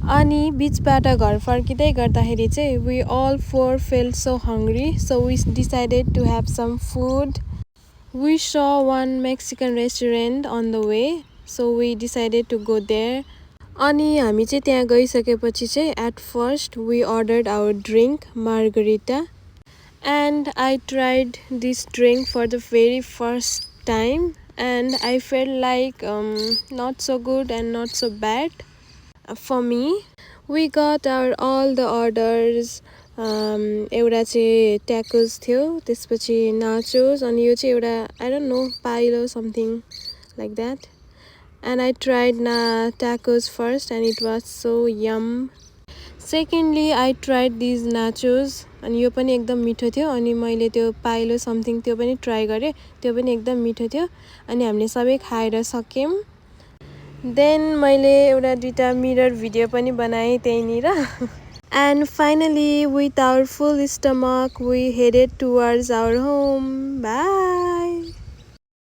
अनि बीचबाट घर फर्किँदै गर्दाखेरि चाहिँ we all four felt so hungry, so we decided to have some food. We saw one Mexican restaurant on the way, so we decided to go there. अनि हामी चाहिँ त्यहाँ गइसकेपछि चाहिँ at first we ordered our drink margarita, and I tried this drink for the very first time, and I felt like not so good and not so bad for me. We got our all the orders. एउटा चाहिँ tacos थियो, त्यसपछि nachos, अनि यो चाहिँ एउटा I don't know pailo something like that. And I tried tacos first, and it was so yum. Secondly, I tried these nachos, अनि यो पनि एकदम मिठो थियो. अनि मैले त्यो पाइलो समथिङ त्यो पनि ट्राई गरेँ, त्यो पनि एकदम मिठो थियो. अनि हामीले सबै खाएर सक्यौं. देन मैले एउटा दुईटा मिरर भिडियो पनि बनाएँ त्यहीँनिर. And finally, with our full stomach, we headed towards our home. Bye.